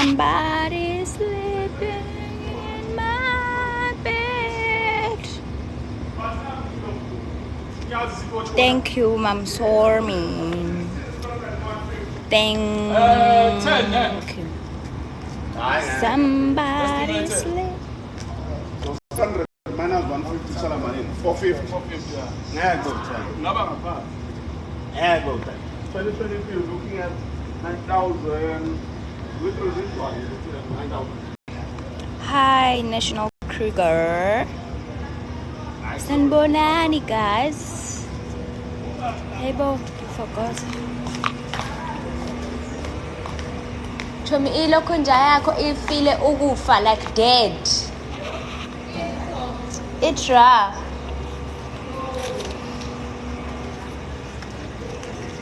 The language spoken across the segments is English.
Somebody sleeping in my bed. Thank you, Mom Sormin. Thank you. Somebody sleep. 100 minus 150 salamanini 450 ngeke kuthanda ngaba ngaphansi ngeke kuthanda 2020 you're looking at 9,000 with this one you're looking at 9,000. Hi, National Kruger. Sanbonani, guys. Hey, Bo, forgot. Chomi ilokho nja yakho ifile ukufa like dead. Itra.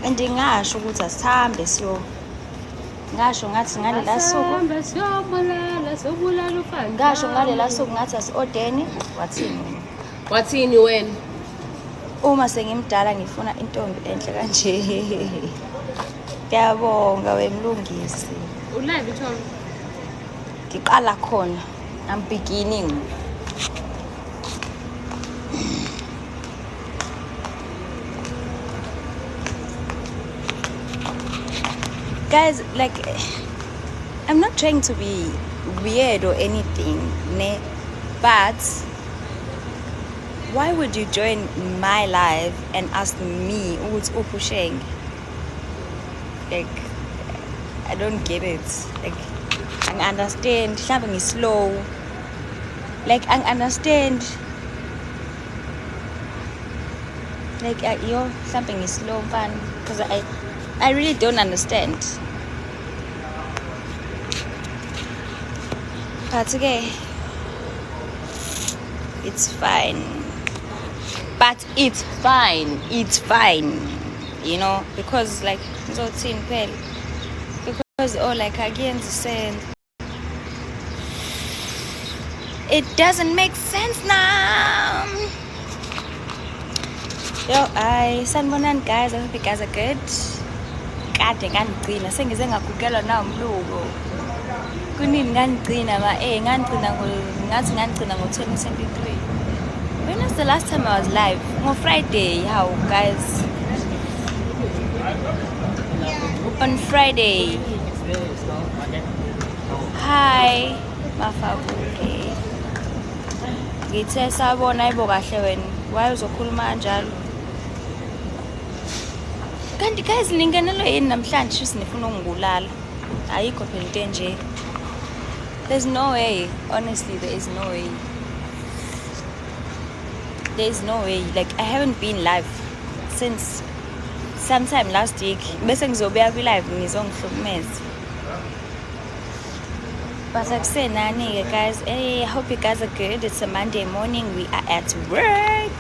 Andingasho ukuthi asihambe ngasho ngathi ngalela suku ngasho ngalela suku ngathi asi-ordeni wathini wena uma sengimdala ngifuna intombi enhle kanje. Ngiyabonga wemlungisi. ulive Tom Ngiqala khona. I'm beginning. Guys, like, I'm not trying to be weird or anything, ne? But why would you join my live and ask me who's pushing? Like, I don't get it. Like, I understand something is slow. Like, I understand. Like, something is slow, fun, because I really don't understand. But okay, it's fine. But it's fine. It's fine. You know, because like because like again said, it doesn't make sense now. Yo, sanibonani guys, I hope you guys are good. Kade ngangigcina sengize ngagugelwa na umluko. Kunini ngangigcina ngathi ngangigcina ngo-2023. When was the last time I was live? On Friday, how guys? On Friday. Hi, Mafabuke. Ngithe sabona ayibo kahle wena. Why uzokhuluma kanjalo? Kanti guys lingenelo yini namhlanje sinifuna ukungibulala? Ayikho phela into enje. There's no way. Honestly, there is no way. There's no way. Like, I haven't been live since sometime last week. Bese ngizobuya live ngizongihlukumeza. But like say nani guys, hey, I hope you guys are good. It's a Monday morning. We are at work.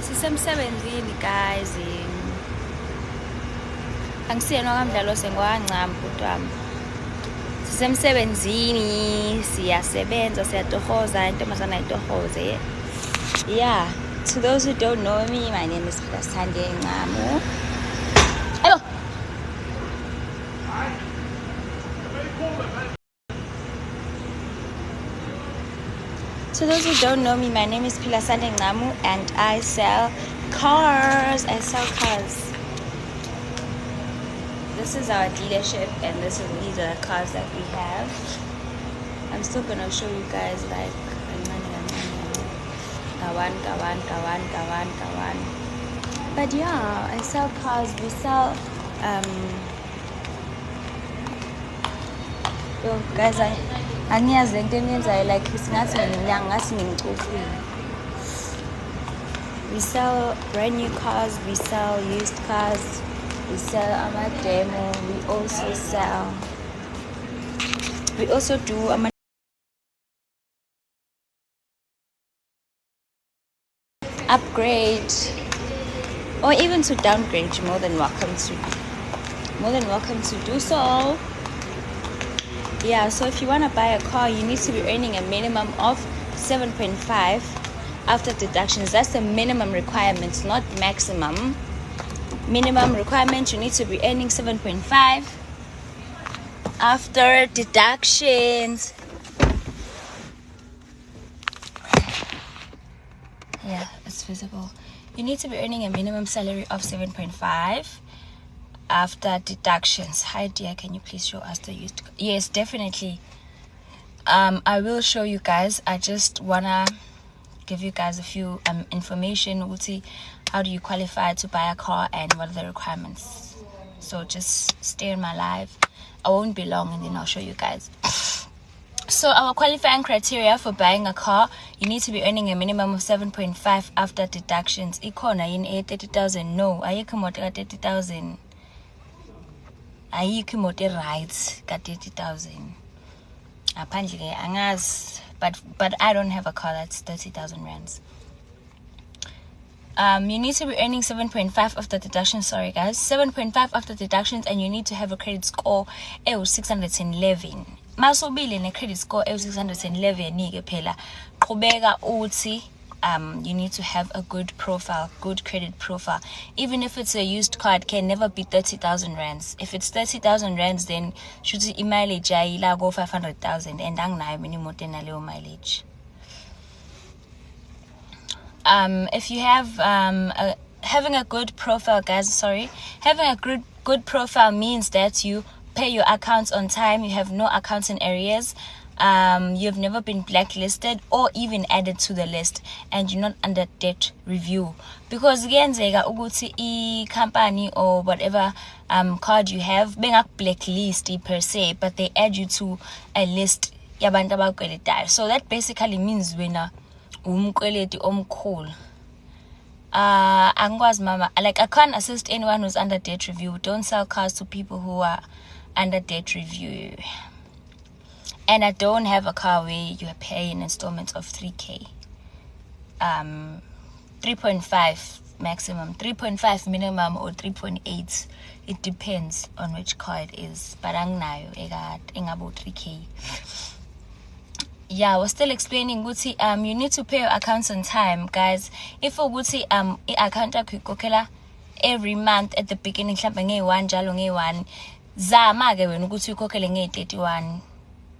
Sisemsebenzini guys. Angisiyena kamdlalo sengwancama kodwa. Sisemsebenzini, siyasebenza, siyatohoza, intombazana itohoze. Yeah, to those who don't know me, my name is Sande Ngamu. Hello. To those who don't know me, my name is Pilasande Ngamu and I sell cars. This is our dealership and these are the cars that we have. I'm still gonna show you guys like kawan. But yeah, I sell cars. We sell yo guys, angiyazi lento enyenzayo like singathi ngathi ngimcofile. We sell brand new cars, we sell used cars, we sell ama demo, we also do ama upgrade or even to downgrade. You're more than welcome to do so. Yeah, so if you want to buy a car, you need to be earning a minimum of 7.5 after deductions. That's the minimum requirements, not maximum. minimum requirement, you need to be earning 7.5 after deductions. Yeah, it's visible. You need to be earning a minimum salary of 7.5 after deductions. Hi dear, can you please show us the used? Yes, definitely. I will show you guys. I just wanna give you guys a few information. We'll see how do you qualify to buy a car and what are the requirements. So just stay in my live. I won't be long and then I'll show you guys. So our qualifying criteria for buying a car, you need to be earning a minimum of 7.5 after deductions. Ikona in 30,000. No, ayikho imoto ka 30,000. Ayikho imoto rights ka 30,000. Apparently angazi, but I don't have a car that's 30,000 rands. You need to be earning 7.5 after deductions. Sorry guys, 7.5 after deductions, and you need to have a credit score 611. Masobile ne credit score 611 nike phela qhubeka uthi you need to have a good profile, good credit profile. Even if it's a used car, it can never be 30,000 rands. If it's 30,000 rands, then should the mileage ayila go 500,000 and anginayo mina imoto enaleyo mileage. If you have having a good profile, guys, having a good profile means that you pay your accounts on time, you have no accounts in arrears, you have never been blacklisted or even added to the list, and you're not under debt review. Because kuyenzeka ukuthi I company or whatever card you have bengak blacklist per se, but they add you to a list yabantu abakweletayo. So that basically means wena umkweleti omkhulu. Angwazi mama, like I can't assist anyone who's under debt review. Don't sell cars to people who are under debt review. And I don't have a car where you are paying installments of 3k. 3.5 maximum, 3.5 minimum, or 3.8. It depends on which car it is. But angnayo about 3k. Yeah, I was still explaining Guti, you need to pay your accounts on time, guys. If for Guti account yakho every month at the beginning, one jalo one zama ke wena ukuthi ukhokhele nge31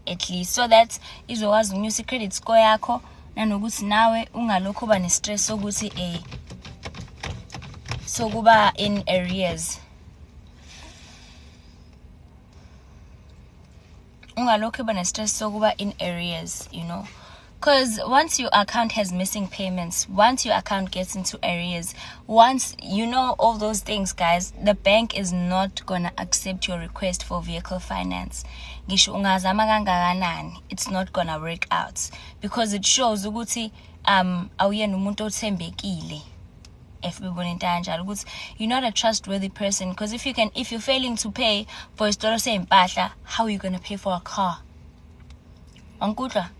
at least, so that izokwazi unyusa credit score yakho nanokuthi nawe ungalokho ba ne stress sokuthi sokuba in arrears. Ungalokho ba ne stress sokuba in arrears, you know. Because once your account has missing payments, once your account gets into arrears, once you know all those things, guys, the bank is not gonna accept your request for vehicle finance. It's not gonna work out because it shows ukuthi awuyena umuntu othembekile. You're not a trustworthy person, because if you're failing to pay for a store sempahla, how are you gonna pay for a car? Ankutla.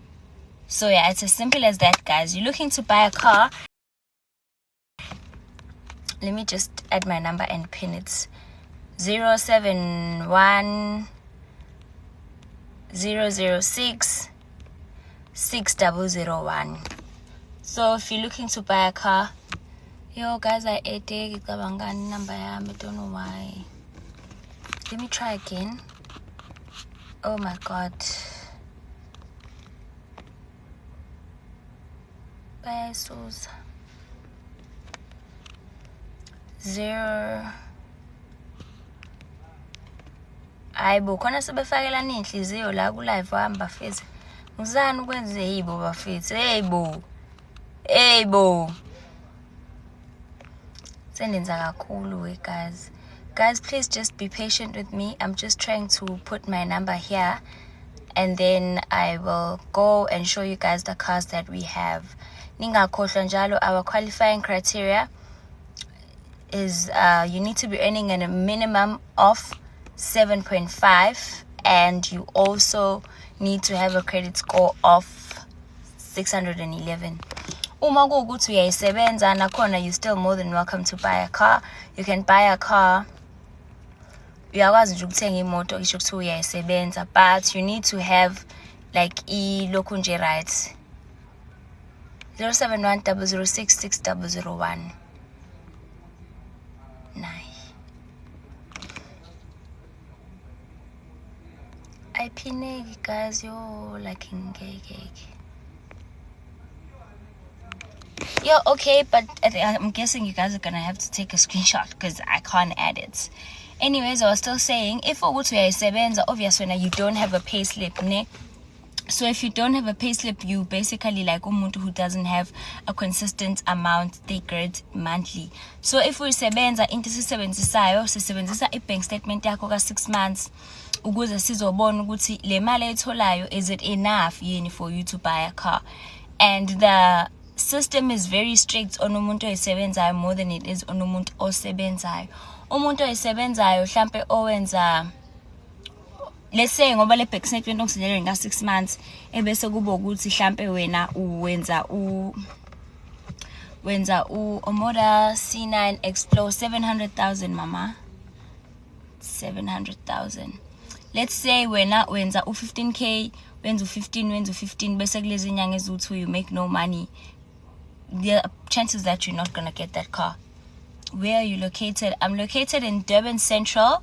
So yeah, it's as simple as that, guys. You're looking to buy a car. Let me just add my number and pin it. 071 006 6001. So if you're looking to buy a car, yo guys, I take number. I don't know why. Let me try again. Oh my god. Pesos 0. Ayibo khona sebefakela inhliziyo la ku live wahamba mfethu. Uzani ukwenze yibo bafethu. Hey bo. Sendenza kakhulu we guys. Guys, please just be patient with me. I'm just trying to put my number here, and then I will go and show you guys the cars that we have. Ningakhohlwa njalo, our qualifying criteria is you need to be earning a minimum of 7.5, and you also need to have a credit score of 611. Uma kuwukuthi uyayisebenza nakhona, you're still more than welcome to buy a car. You can buy a car. Uyakwazi nje ukuthenga imoto isho ukuthi uyayisebenza, but you need to have like lokhu nje right. 071 006 6001. Nice. ayiphineki guys, yo, like ngeke. Yo, okay, but I'm guessing you guys are gonna have to take a screenshot because I can't add it. Anyways, I was still saying, if ukuthi uyayisebenza, obviously when you don't have a payslip, ne? So if you don't have a payslip, you basically like umuntu who doesn't have a consistent amount they get monthly. So if uyisebenza into sisebenzisa i-bank statement yakho ka-6 months ukuze sizobona ukuthi le mali etholayo is it enough yini for you to buy a car. And the system is very strict on umuntu oyisebenzayo more than it is on umuntu osebenzayo. Umuntu oyisebenzayo mhlambe owenza, let's say ngoba le bank statement ongiselele nga 6 months ebese kuba ukuthi mhlambe wena wenza Omoda C9 Explore 700,000 mama, 700,000. Let's say wena wenza u15k, wenza u15 bese kulezi nyanga ezu2 you make no money. The chances that you're not gonna get that car. Where are you located? I'm located in Durban Central.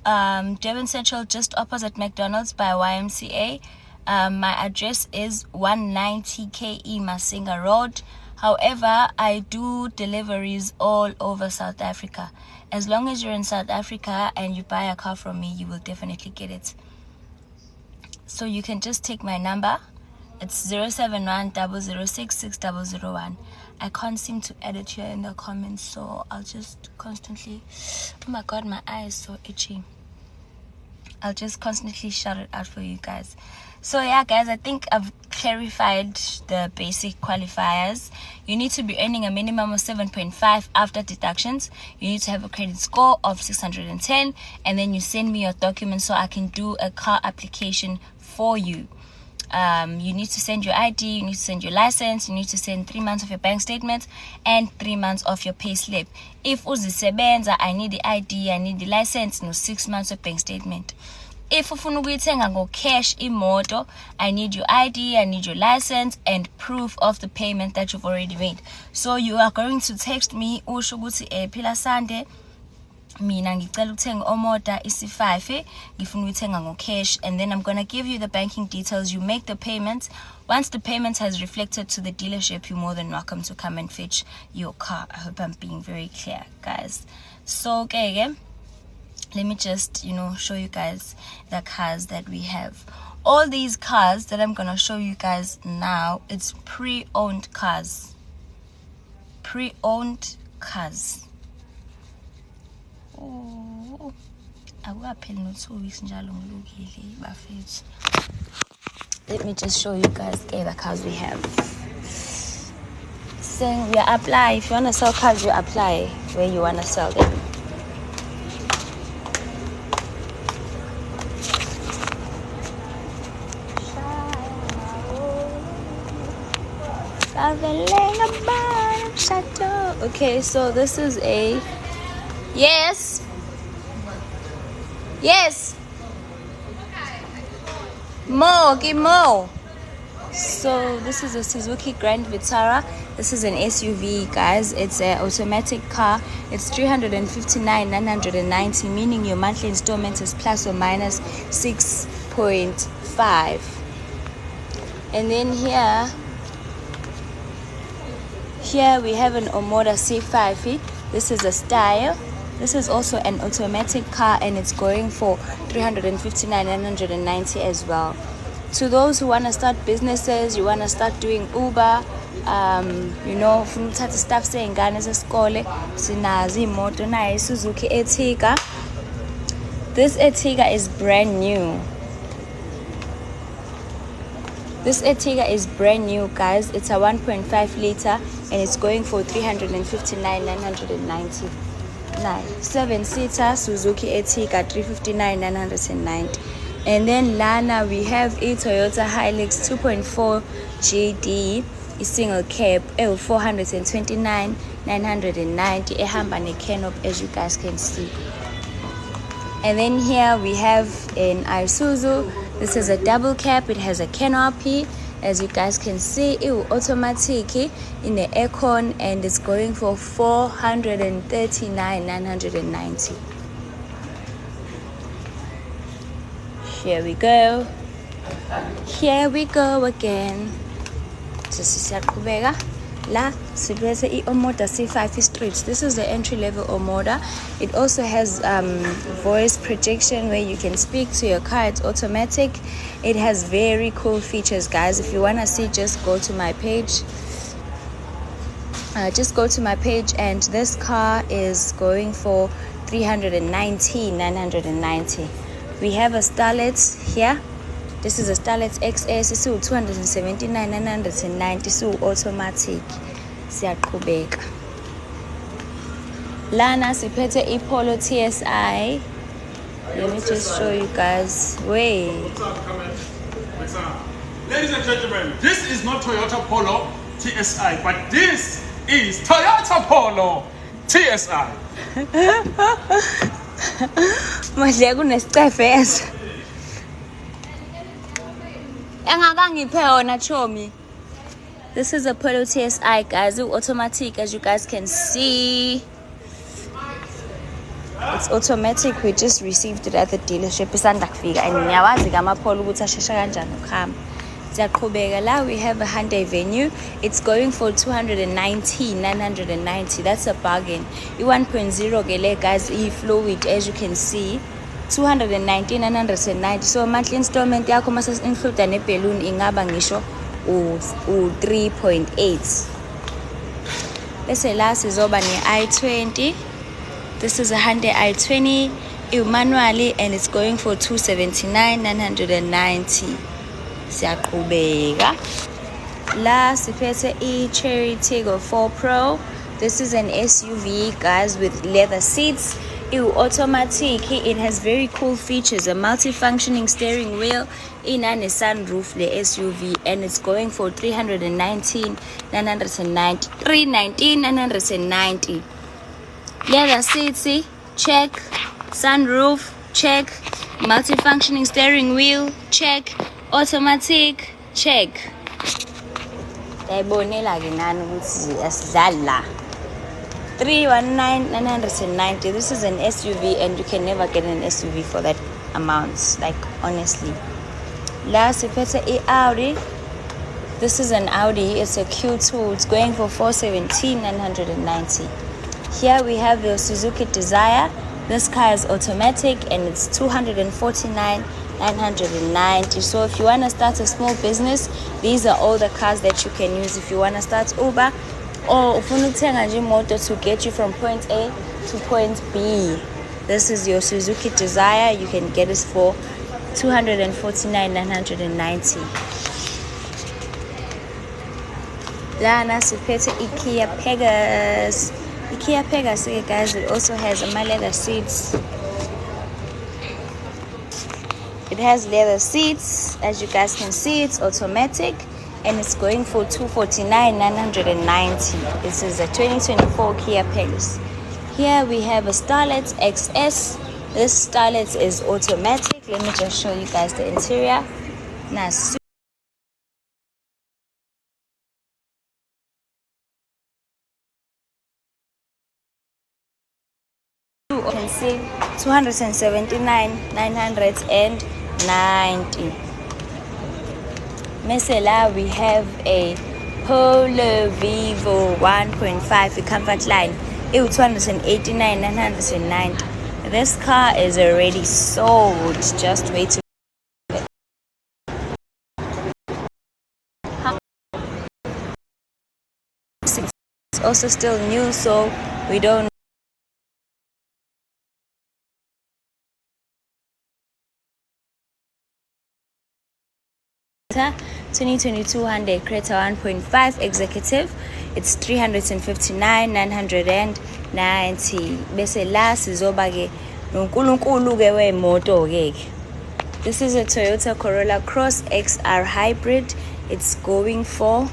Durban Central, just opposite McDonald's by YMCA. My address is 190 KE Masinga Road. However, I do deliveries all over South Africa. As long as you're in South Africa and you buy a car from me, you will definitely get it. So you can just take my number. It's 071 006 6001. I can't seem to edit here in the comments, so I'll just constantly, oh my god, my eye is so itchy. I'll just constantly shout it out for you guys. So yeah guys, I think I've clarified the basic qualifiers. You need to be earning a minimum of 7.5 after deductions. You need to have a credit score of 610, and then you send me your documents so I can do a car application for you. You need to send your ID, you need to send your license, you need to send 3 months of your bank statement and 3 months of your pay slip. If uzisebenza, I need the ID, I need the license, no 6 months of bank statement. If ufuna ukuyithenga ngo cash imoto, I need your ID, I need your license and proof of the payment that you've already made. So you are going to text me usho ukuthi phila Sande, mina ngicela ukuthenga omoda isi5 ngifuna uyithenga ngo cash, and then I'm going to give you the banking details. You make the payment. Once the payment has reflected to the dealership, you're more than welcome to come and fetch your car. I hope I'm being very clear guys. So okay, let me just show you guys the cars that we have. All these cars that I'm going to show you guys now, it's pre-owned cars. Pre-owned cars. Oh, akukapheli no 2 weeks njalo ngilukile bafethu. Let me just show you guys the cars we have. Saying we apply. If you want to sell cars, you apply where you want to sell them. Okay, so this is a yes. Give more. So this is a Suzuki Grand Vitara. This is an SUV, guys. It's an automatic car. It's 359,990, meaning your monthly installment is plus or minus 6.5. And then here we have an Omoda C5. This is a Style. This is also an automatic car, and it's going for 359,990 as well. To those who want to start businesses, you want to start doing Uber, ufuna ukuthatha stuff sey'ngane zesikole, sinazo imoto nayo Suzuki Ertiga. This Ertiga is brand new. This Ertiga is brand new, guys. It's a 1.5 liter and it's going for 359,990. 7-seater Suzuki Ertiga, 359,990. And then Lana, we have a Toyota Hilux 2.4 GD, a single cab, 429,990, a hamba canop, as you guys can see. And then here we have an Isuzu. This is a double cab. It has a canopy, as you guys can see. It will automatic in the aircon, and it's going for 439,990. Here we go. Here we go again. Siyaqhubeka. La siphethe i-Omoda C5 Street. This is the entry-level Omoda. It also has voice projection where you can speak to your car. It's automatic. It has very cool features, guys. If you want to see, just go to my page. And this car is going for 319,990. We have a Starlet here. This is a Starlet XS. It's 279,990. So automatic. Siyaqhubeka. Lana siphethe iPolo TSI. Let me just show you guys. Wait. What's up, ladies and gentlemen, this is not Toyota Polo TSI, but this is Toyota Polo TSI. Manje kunesicefezo. Engakangiphe yona chomi. This is a Polo TSI, guys. It's automatic, as you guys can see. It's automatic. We just received it at the dealership. Isanda kufika and ngiyawazi ngamaPolo ukuthi ashesha kanjani ukuhamba. Siyaqhubeka la. We have a Hyundai Venue. It's going for 219,990. That's a bargain. I-1.0 ke le, guys, i-fluid, as you can see. 219,990. So monthly installment yakho mase include ne balloon ingaba ngisho u3.8. Bese la sizoba ne i20. This is a Hyundai i20, manually, and it's going for 279,990. Siyaqhubeka. La siphethe i-Cherry Tiggo 4 Pro. This is an SUV, guys, with leather seats. Automatic. It has very cool features. A multi-functioning steering wheel, a sunroof, the SUV, and it's going for 319,990. 319,990. Leather seats, check. Sunroof, check. Multi-functioning steering wheel, check. Automatic, check. Yayibonela ke nani ukuthi asidlala. 319,990. This is an SUV, and you can never get an SUV for that amount, like, honestly. La siphethe i-Audi. This is an Audi. It's a Q2. It's going for 417,990. Here we have the Suzuki Desire. This car is automatic, and it's 249,990. So if you want to start a small business, these are all the cars that you can use. If you want to start Uber, or ufuna ukuthenga nje imoto to get you from point A to point B, this is your Suzuki Desire. You can get it for 249,990. Lana siphethe Kia Pegas. Kia Pegas, guys, it also has leather seats. It has leather seats, as you guys can see. It's automatic, and it's going for 249,990. This is a 2024 Kia Pegas. Here we have a Starlet XS. This Starlet is automatic. Let me just show you guys the interior. Nice. You can see 279,990. Mesela, we have a Polo Vivo 1.5 comfort line. It was 289,990. This car is already sold. Just wait to. It's also still new, so we don't. 2022 Hyundai Creta 1.5 executive. It's 359,990. Bese la sizoba ke nonkulunkulu ke wemoto ke. This is a Toyota Corolla Cross XR hybrid. It's going for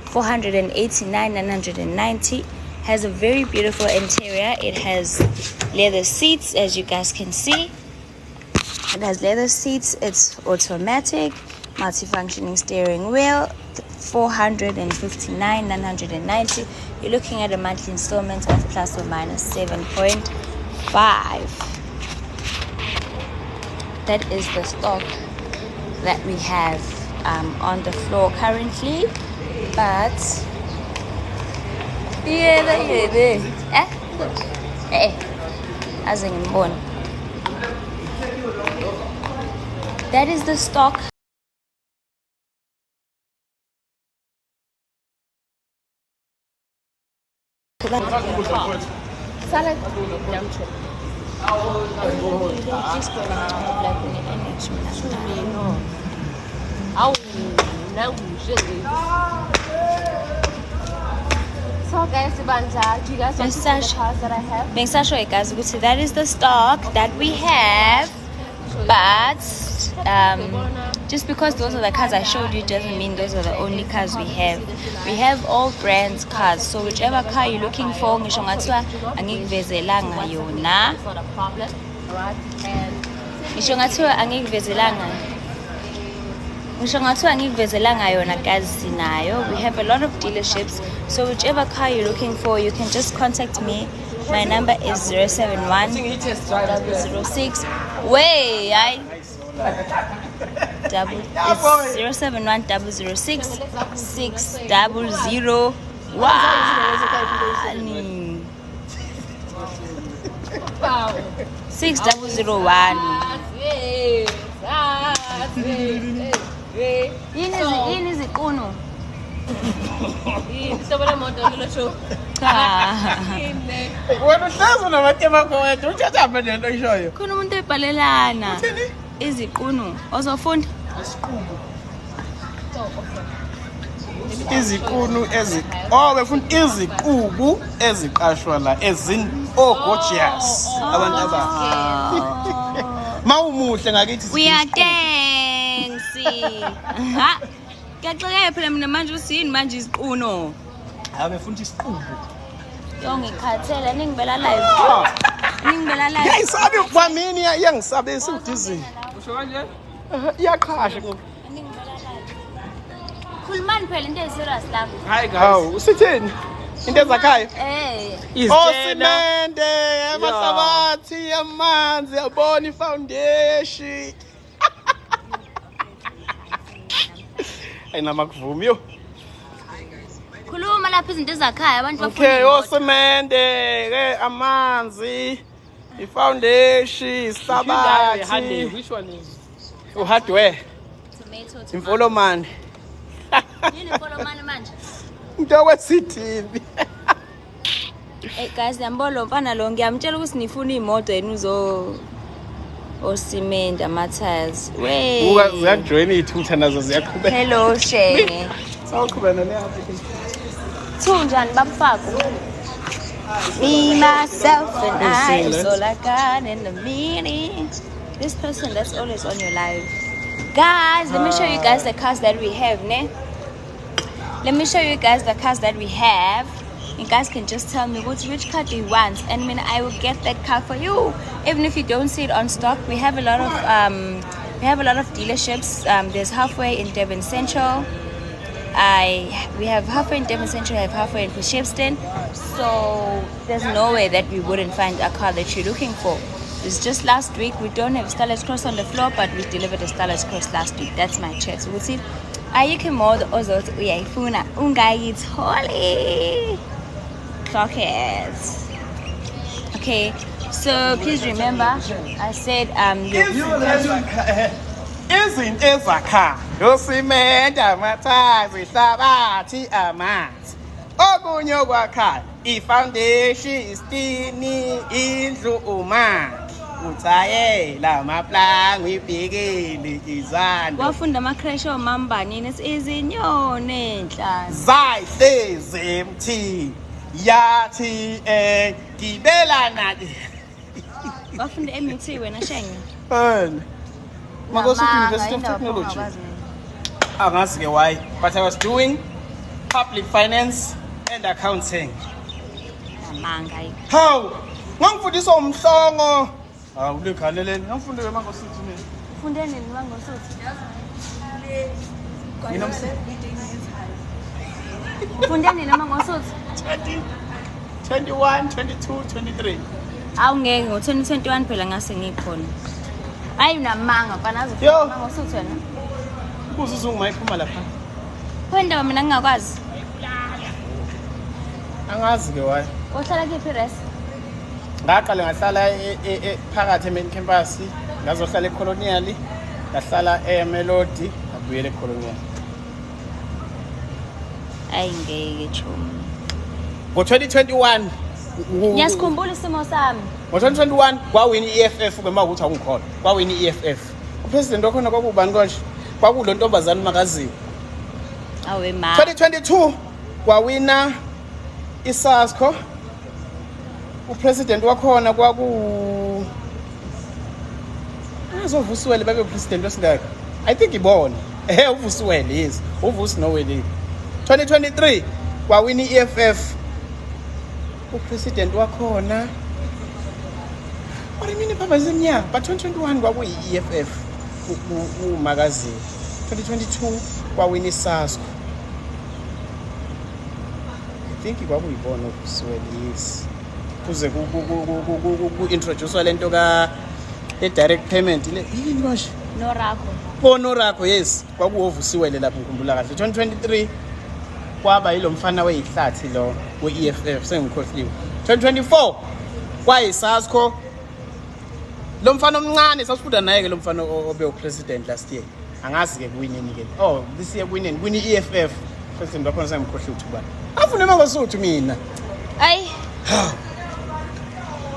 489,990. Has a very beautiful interior. It has leather seats, as you guys can see. It has leather seats. It's automatic. Multi-functioning steering wheel, 459,990. You're looking at a monthly installment of plus or minus 7.5. that is the stock that we have on the floor currently. But that is the stock. Salad. Yum chop. So guys, do you guys want to see the cars that I have? That is the stock that we have, but just because those are the cars I showed you doesn't mean those are the only cars we have. We have all brands cars, so whichever car you're looking for, ngisho ngathiwa angikuvezelanga yona. It's not a problem, alright? And Ngisho ngathiwa angikuvezelanga yona guys, sinayo. We have a lot of dealerships, so whichever car you're looking for, you can just contact me. My number is 071 006. Wait, it's 071 006 600 6001. Yini iziqunu? Wena uhlazo namatema kwethu uthatha apha lento ishoyo. Khona umuntu ebhalelana iziqunu ozofunda Iziqunu befuna iziqubu eziqashwa la gorgeous abantu abahle. Mawumuhle ngakithi we are thanks. Ha kuyaxeke phela mina manje usini manje iziqunu befuna isiqubu. Yongikhathela ningibela live. Yayisabi kwamini iyangisabisa udizini. Usho kanje? Iyaqhasha. Khulumani phela into eziserious la. Hi guys. Hawu usithini? Into ezakhaya? Isimende, amahlabathi, amanzi, yabona ifoundation. Ayinamakuvumi yo. Khuluma lapha izinto ezakhaya abantu bafuna. Okay, osemende ke amanzi, ifoundation, ihlabathi. Which one is? Uhardware. Tomato. Imfolomani. Yini imfolomani manje? Into wesithini. Hey guys, ngiyambolo mfana lo ngiyamtshela ukuthi nifuna imoto yenu osimende ama-tires. Ziyajoyina iy'thutha nazo ziyaqhubeka. Hello Shenge. Sawuqhubeka ne-application. Thunjani babafako? Me, myself and I am so like God in the meaning. This person that's always on your life. Guys, let me show you guys the cars that we have, ne? Let me show you guys the cars that we have. You guys can just tell me which car do you want, and I will get that car for you. Even if you don't see it on stock, we have a lot of dealerships. There's halfway in Devon Central. We have halfway in Devon Central. We have halfway in Shepstone. So there's no way that we wouldn't find a car that you're looking for. It's just last week we don't have Starlet's Cross on the floor, but we delivered a Starlet's Cross last week. That's my chat. So we'll see. Ayikho imoto ozothi uyayifuna ungayitholi. Clockheads. Okay, so please remember I said Izinto ezakha osimende amathayi ihlabathi amanzi. Okunye okwakha ifoundation istini indlu umakhi uthayela amaplango ibhekile izandla. wafunda ama-crash omambani izinyoni enhlanzi Zayihlezi emthini yathi gibelana. wafunda MUT wena Shenge. Magosuthi University of Technology. Angazi ke why, but I was doing public finance and accounting. Amanga. How? Ngangifundisa umhlongo. Ulikhaleleni. Ngifunde eMangosuthu mina. Ufunde nini Mangosuthu? Mina Ufunde nini Mangosuthu? 21, 22, 23. Awungeke ngo-2021 phela ngase ngikhona. Hayi unamanga mfana Yo. azofuna ngosuthi wena. Kuze uzungimayiphuma lapha. Kwendaba mina ngingakwazi. Angazi ke why. Uhlala kephi res? Ngaqala ngahlala phakathi e-main campus, ngazohlala eColonial, ngahlala eMelody, ngabuyela eColonial. Ayingeke cho. Ngo-2021 Ngiyasikhumbula isimo sami. ngo-2021 kwawina i-EFF ke mawukuthi awungikhona. Kwawina i-EFF. Upresident wakhona kwakubani konje? Kwakulo ntombazane makaziwe. Awe ma. 2022 kwawina iSASCO. Upresident wakhona Uvusiwele babe president wesingaka. I think ibona. Uvusiwele yes. Uvusi nowele. 2023 kwawina iEFF. Upresident wakhona. What do you mean Papa Zimnya? But 2021 kwakuyi EFF. Umagazi. 2022 kwawina iSASCO. I think kwakuyibona uvusiwele yes. Kuze ku-introduce lento direct payment le yini manje Norakho yes kwakuwovusiwele lapho ngikhumbula kahle 2023 kwaba yilo mfana weyihlathi lo we-EFF sengikhohliwe 2024 kwayiSASCO lo mfana omncane sasifunda naye ke lo mfana obe upresident last year angazi ke kuwineni ke this year kuwineni kwini EFF president wakhona sengikhohliwe uthubani afune mangosuthu mina Ay.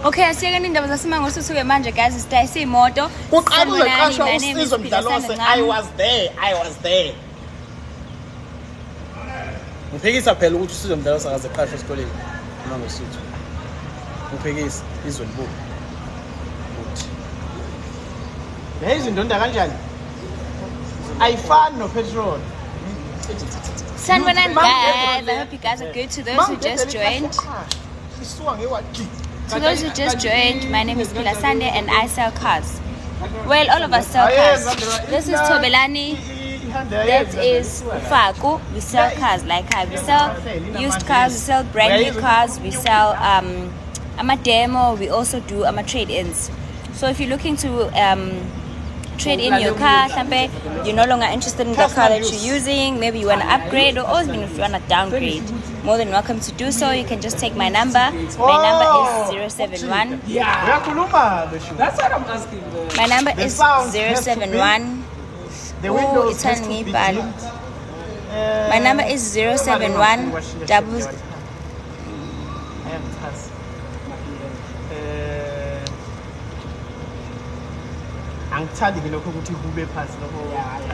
Okay, asiyekeni indaba zaseMangosuthu ke manje guys sidayisa imoto. Uqala uzoqashwa uSizwe Mdlalose. I was there. Uphekisa phela ukuthi uSizwe Mdlalose akaze qashwa esikoleni eMangosuthu. Uphekisa izwe libuka. Uthi. Yayizo indonda kanjani? Ayifani nopetrol. Sanibonani guys, I hope you guys are good. To those who just joined, my name is Phila Sande and I sell cars. Well, all of us sell cars. This is Tobelani. That is Faku. We sell cars like we sell used cars, we sell brand new cars, we sell a demo, we also do trade-ins. So if you're looking to trade in your car, you're no longer interested in the car that you're using, maybe you want to upgrade or even if you want to downgrade, more than welcome to do so. You can just take my number. My number is 071. That's what I'm asking. My number is 071. Oh, it's on me, but my number is 071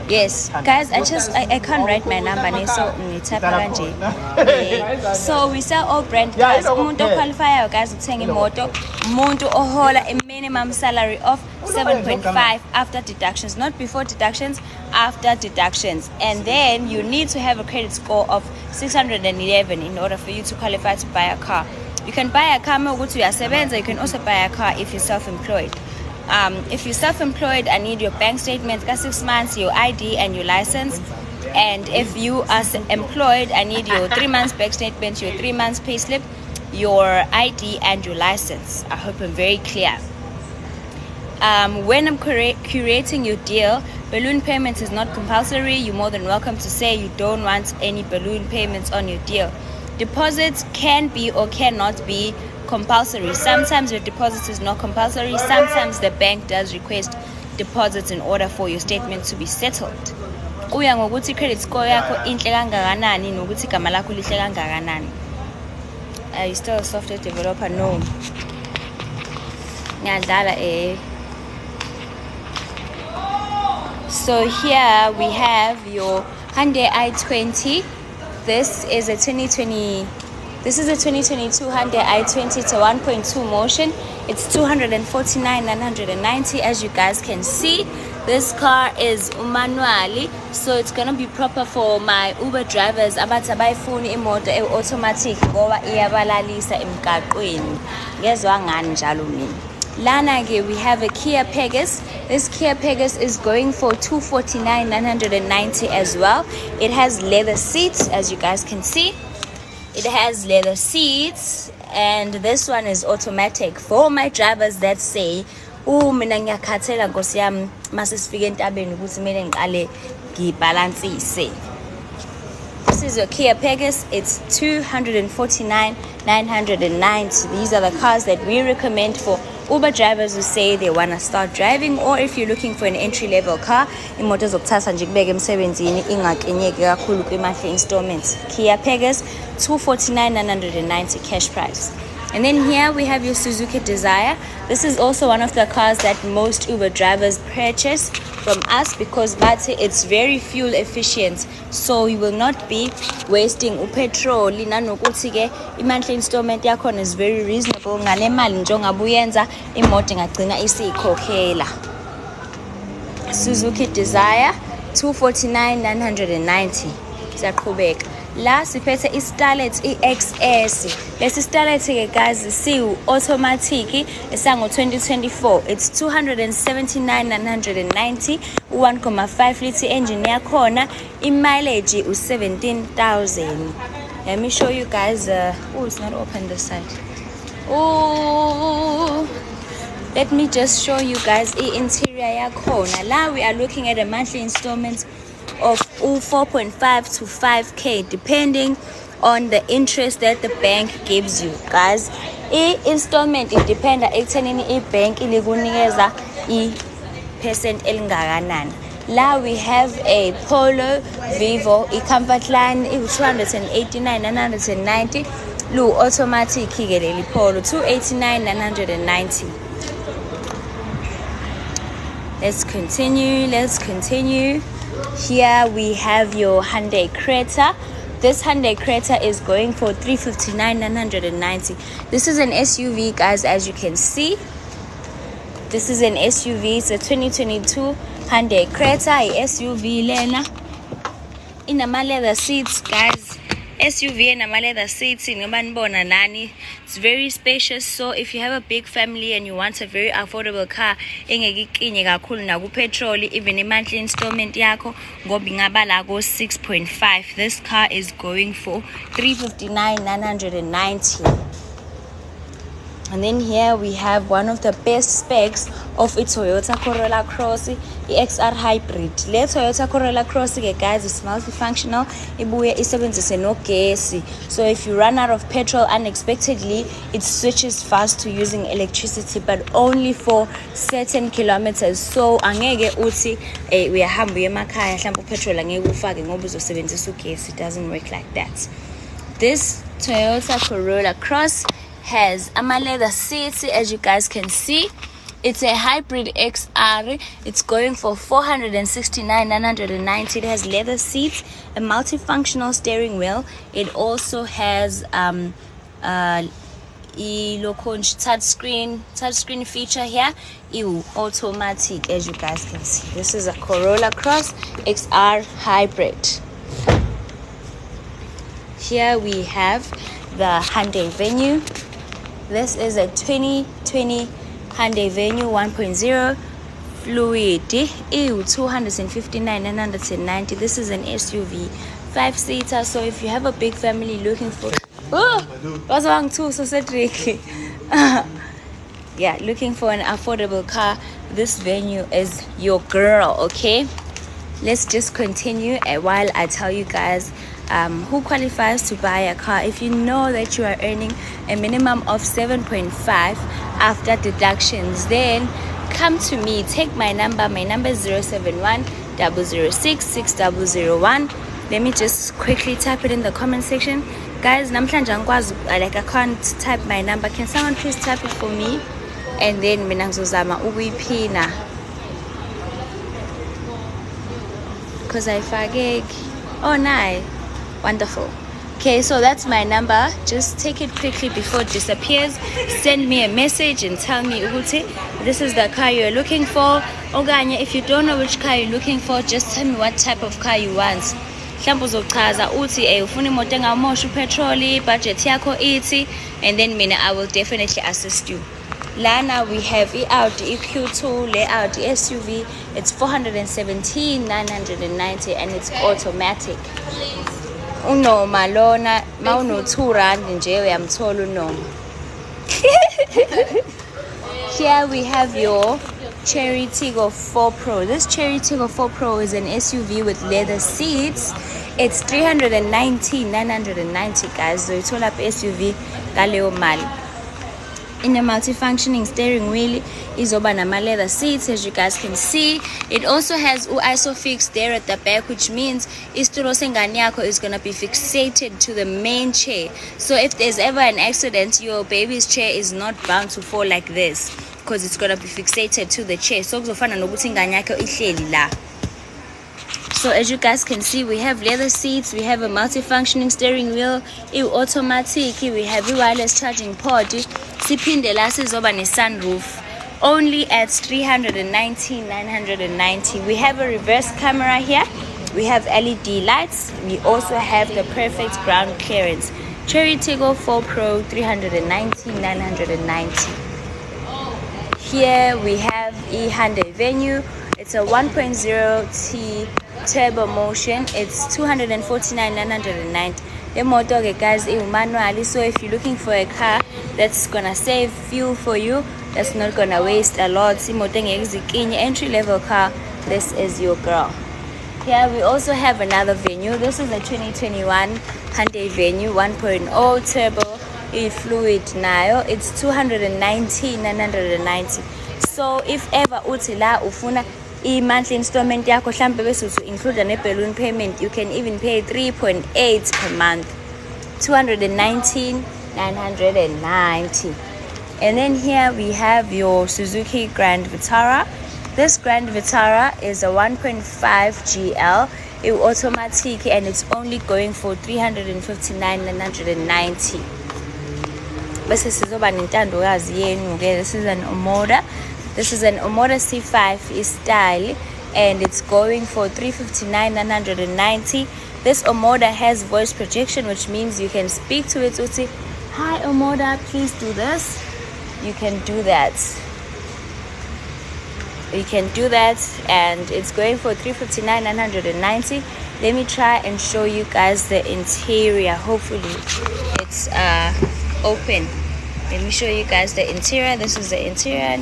Yes, guys, I can't write my number, so we sell all brand cars. Umuntu qualify guys uthenga imoto, umuntu ohola a minimum salary of 7.5 after deductions, not before deductions, after deductions. And then you need to have a credit score of 611 in order for you to qualify to buy a car. You can buy a car, you can also buy a car if you're self-employed. If you're self-employed, I need your bank statement, 6 months, your ID and your license. And if you are employed, I need your 3 months bank statement, your 3 months pay slip, your ID and your license. I hope I'm very clear. When I'm curating your deal, balloon payments is not compulsory. You're more than welcome to say you don't want any balloon payments on your deal. Deposits can be or cannot be compulsory. Sometimes your deposit is not compulsory. Sometimes the bank does request deposits in order for your statement to be settled. Kuya ngokuthi credit score yakho inhle kangakanani nokuthi igama lakho lihle kangakanani. Are you still a software developer? No. Ngiyadlala So here we have your Hyundai i20. This is a 2022 Hyundai i20. It's a 1.2 motion. It's 249,990 as you guys can see. This car is manually, so it's gonna be proper for my Uber drivers. Abatabafuni imoto automatic ngoba iyabalalisa emgaqweni. Ngezwe ngani njalo mina. Lana ke we have a Kia Pegasus. This Kia Pegasus is going for 249,990 as well. It has leather seats as you guys can see. It has leather seats and this one is automatic. For my drivers that say Mina ngiyakhathela Nkosi yami mase sifike entabeni ukuthi kumele ngiqale ngibalansise. This is your Kia Pegasus. It's 249,990. These are the cars that we recommend for Uber drivers who say they want to start driving, or if you're looking for an entry-level car, imoto zokuthatha nje kubeke emsebenzini ingakenyeki kakhulu kwi-monthly installments. Kia Pegasus, 249,990 cash price. And then here we have your Suzuki Desire. This is also one of the cars that most Uber drivers purchase from us because it's very fuel efficient, so you will not be wasting petrol. Nanokuthi ke i-monthly installment yakhona is very reasonable. Ngale mali nje ongabuyenza imoto ingagcina isiyikhokhela. Suzuki Desire, 249,990. Siyaqhubeka. La siphethe i-Starlet EXS. Lesi Starlet ke guys siwu-automatic esango 2024. It's 279,990. 1.5 litre engine yakhona. I-mileage u-17,000. Let me show you guys. It's not open this side. Let me just show you guys the interior yakhona. La we are looking at a monthly installment of 4.5 to 5k depending on the interest that the bank gives you. Guys, i-installment idependa ekuthenini i-bank ilikunikeza i-percent elingakanani. La we have a Polo Vivo i-Comfortline i-289,990. Lu automatic ke leli Polo 289,990. Let's continue. Here we have your Hyundai Creta. This Hyundai Creta is going for 359,990. This is an SUV, guys, as you can see. This is an SUV. It's a 2022 Hyundai Creta, a SUV lena. In a leather seats, guys. SUV and a leather seats in Ubanbona Nani. It's very spacious, so if you have a big family and you want a very affordable car, petrol, even a monthly installment yako, go bingabala go 6.5. This car is going for 359,990. And then here we have one of the best specs of a Toyota Corolla Cross, the XR Hybrid. Le Toyota Corolla Cross, guys, is multifunctional. So if you run out of petrol unexpectedly, it switches fast to using electricity, but only for certain kilometers. So angeke uthi uyahamba emakhaya mhlawumbe petrol angeke ufake ngoba uzosebenzisa ugesi. It doesn't work like that. This Toyota Corolla Cross has leather seats, as you guys can see. It's a hybrid XR. It's going for 469,990. It has leather seats, a multifunctional steering wheel. It also has touchscreen feature here. Automatic, as you guys can see. This is a Corolla Cross XR hybrid. Here we have the Hyundai Venue. This is a 2020 Hyundai Venue 1.0 fluid. 259,990. This is an SUV 5-seater. So if you have a big family looking for what's wrong too? So Cedric. Yeah, looking for an affordable car, this Venue is your girl. Okay, let's just continue while I tell you guys who qualifies to buy a car. If you know that you are earning a minimum of 7.5 after deductions, then come to me. Take my number. My number is 071 006 6001. Let me just quickly type it in the comment section, guys. I can't type my number. Can someone please type it for me? And then mina ngizozama ukuyipina because I forget. Oh, nice. Wonderful. Okay, so that's my number. Just take it quickly before it disappears. Send me a message and tell me, Uguti, this is the car you're looking for. Oganya, if you don't know which car you're looking for, just tell me what type of car you want. Uti ufuni imoto engamosha petrol, budget yakho ithi, and then mina I will definitely assist you. Lana, we have the Audi EQ2 layout SUV. It's 417,990 and it's automatic. Unoma lona mawuno 2 rand nje uyamthola unoma. Here we have your Cherry Tiggo 4 Pro. This Cherry Tiggo 4 Pro is an SUV with leather seats. It's 319,990 guys. So it's all up SUV galeo mali. In the multifunctioning steering wheel is Obanama leather seats, as you guys can see. It also has ISOFIX there at the back, which means Isturo Senganyako is going to be fixated to the main chair. So if there's ever an accident, your baby's chair is not bound to fall like this because it's going to be fixated to the chair. So So as you guys can see, we have leather seats, we have a multifunctioning steering wheel, automatic, we have a wireless charging port, siphinde la sizoba ne sunroof. Only at 319,990. We have a reverse camera here. We have LED lights. We also have the perfect ground clearance. Cherry Tiggo 4 Pro 319,990. Here we have a Hyundai Venue. It's a 1.0T turbo motion. It's 249,990. The motor, guys, is manual. So if you're looking for a car that's gonna save fuel for you, that's not gonna waste a lot, entry level car, this is your girl. Here we also have another Venue. This is a 2021 Hyundai Venue 1.0 turbo fluid nayo. It's 219,990. So if ever uthi la ufuna monthly installment yakho hlambe bese include ne balloon payment, you can even pay 3.8 per month. 219,990. And then here we have your Suzuki Grand Vitara. This Grand Vitara is a 1.5 GL. It's automatic and it's only going for 359,990. This is an Omoda. This is an Omoda C5 style and it's going for 359,990. This Omoda has voice projection, which means you can speak to it to say, "Hi Omoda, please do this." You can do that. You can do that and it's going for 359,990. Let me try and show you guys the interior. Hopefully it's open. Let me show you guys the interior. This is the interior.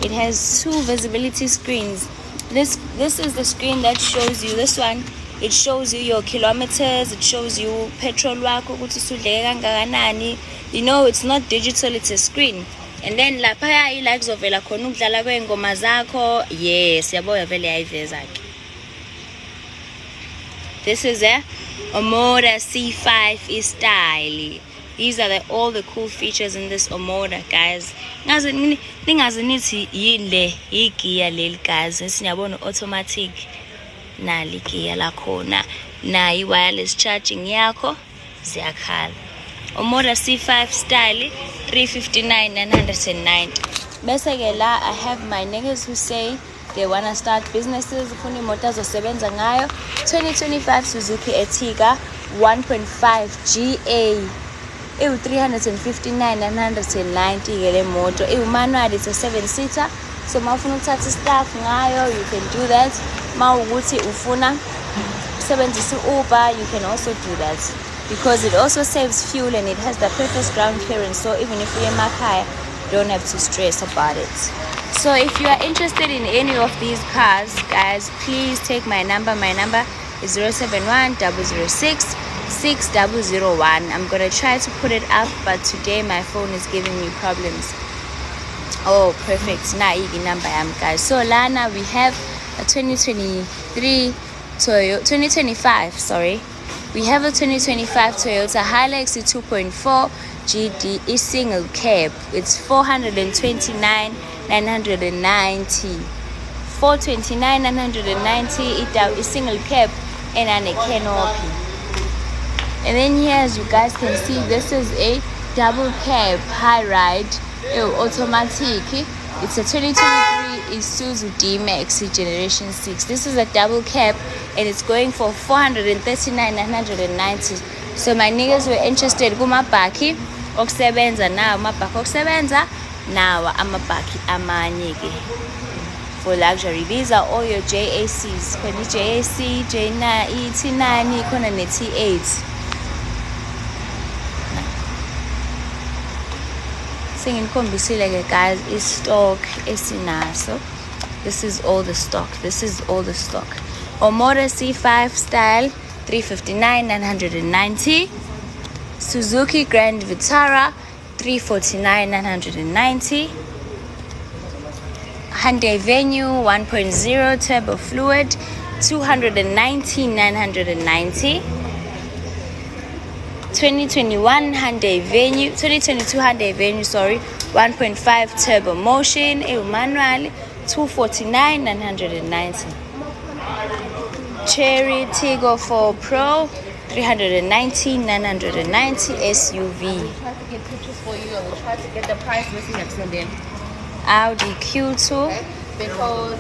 It has two visibility screens. This is the screen that shows you. This one, it shows you your kilometers. It shows you petrol wako ukuthi usudleke kangakanani. You know, it's not digital, it's a screen. And then lapha ila kuzovela khona ukudlala kweengoma zakho. Yes, yaboya vele ayiveza ke. This is a Omoda C5 style. These are all the cool features in this Omoda, guys. Ningazi nithi yile igiya leli guys. Siyabona automatic nali giya lakhona. Na wireless charging yakho ziyakhala. Omoda C5 style 359,990. Basically, I have my niggas who say they wanna start businesses. Ufuna imoto zosebenza ngayo. 2025 Suzuki Ertiga 1.5 GA. 359,990 le moto. Manual, it's a 7-seater. So mawufuna ukuthatha staff ngayo, you can do that. Mawukuthi ufuna sebenzisa Uber, you can also do that. Because it also saves fuel and it has the perfect ground clearance. So even if you're in Makaya, you don't have to stress about it. So if you are interested in any of these cars, guys, please take my number. My number is 071-006-6001. I'm gonna try to put it up, but today my phone is giving me problems. Oh, perfect. Now number guys. So Lana, we have a 2025, sorry. We have a 2025 Toyota Hilux 2.4 GD single cab. It's 429,990. 429,990 is single cab and a canopy. And then here, as you guys can see, this is a double cab high ride automatic. It's a 2023 Isuzu D-Max Generation 6. This is a double cab and it's going for 439,990. So my niggas were interested kumabhaki okusebenza nawo, amabhaki okusebenza nawo, amabhaki amanyike for luxury. These are all your JACs. Khona JAC, J9, T9, khona ne T8. Senginikhombisile ke guys stock esinaso. This is all the stock. Omore C5 style 359,990. Suzuki Grand Vitara 349,990. Hyundai Venue 1.0 turbo fluid 219,990. 2022 Hyundai Venue 1.5 turbo motion manual 249,990. Cherry Tiggo 4 Pro 319,990 SUV. We'll try to get pictures for you and we'll try to get the price listing next one then. Audi Q2 Okay? Because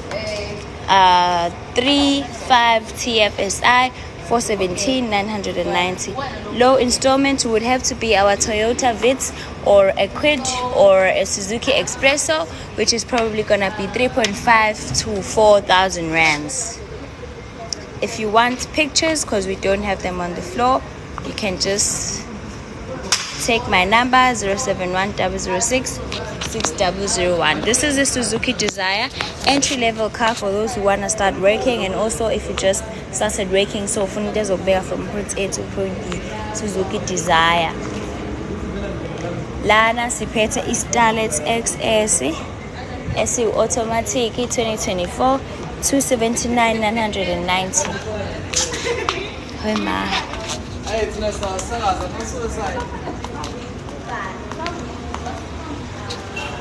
3.5 TFSI 417,990. Low installment would have to be our Toyota Vitz or a Quid or a Suzuki Expresso, which is probably gonna be 3.5 to 4,000 rands. If you want pictures, because we don't have them on the floor, you can just take my number 071-006-6001. This is a Suzuki Desire, entry-level car for those who want to start working, and also if you just started working, so from point A to point B. Suzuki Desire. Lana siphethe Starlet XS automatic 2024 279,990. Hey ma.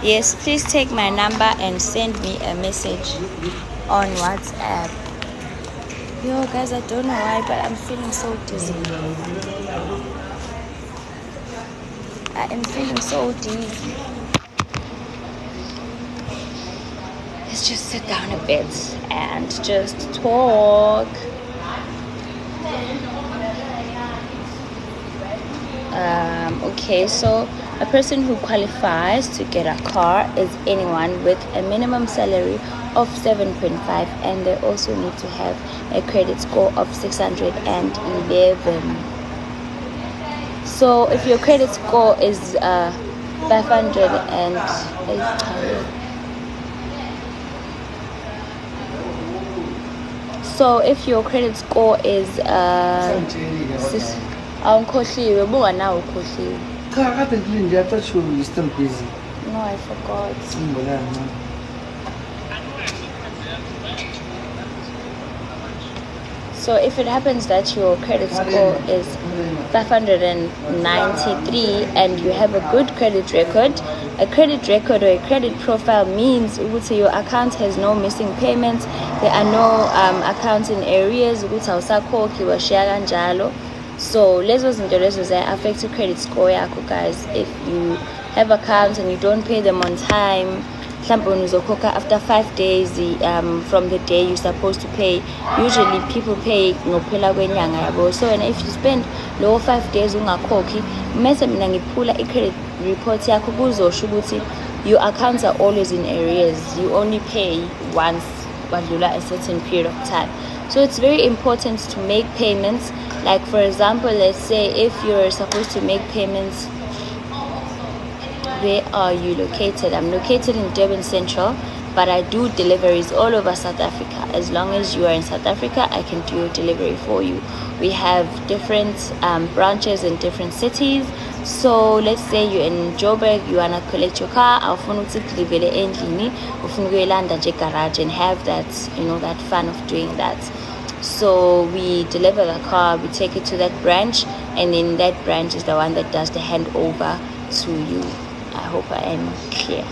Yes, please take my number and send me a message on WhatsApp. Yo guys, I don't know why, but I'm feeling so dizzy. I am feeling so dizzy. Let's just sit down a bit and just talk. Okay, so a person who qualifies to get a car is anyone with a minimum salary of 7.5, and they also need to have a credit score of 611. So if your credit score is 508, so if your credit score is awungikhohliwe buka nawe ukhohliwe. I thought you were still busy. No, I forgot. So if it happens that your credit score is 593 and you have a good credit record, a credit record or a credit profile means your account has no missing payments, there are no accounts in arrears, so lezo zinto lezo affect your credit score yakho guys. If you have accounts and you don't pay them on time, after 5 days from the day you're supposed to pay, usually people pay ngokuphela kwenyanga yabo. So and if you spend low 5 days ungakhokhi, mase mina ngiphula i-credit report yakho kuzosho ukuthi your accounts are always in arrears, you only pay once kwadlula a certain period of time. So it's very important to make payments. Like for example, let's say if you're supposed to make payments, where are you located? I'm located in Durban Central, but I do deliveries all over South Africa. As long as you are in South Africa, I can do a delivery for you. We have different branches in different cities. So let's say you're in Joburg, you wanna collect your car, awufuna ukuthi kulivele endlini, ufuna ukuyilanda nje garage and have that, that fun of doing that. So we deliver the car, we take it to that branch, and then that branch is the one that does the handover to you. I hope I am clear.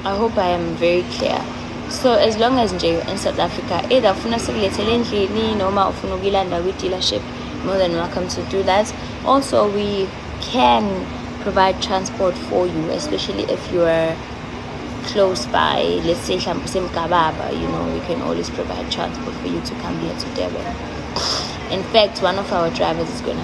I hope I am very clear. So as long as you're in South Africa, either ufuna sikulethele endlini noma ufuna ukuyilanda kwi-dealership, more than welcome to do that. Also, we can provide transport for you, especially if you are close by. Let's say Mgababa, we can always provide transport for you to come here to Durban. In fact, one of our drivers is going to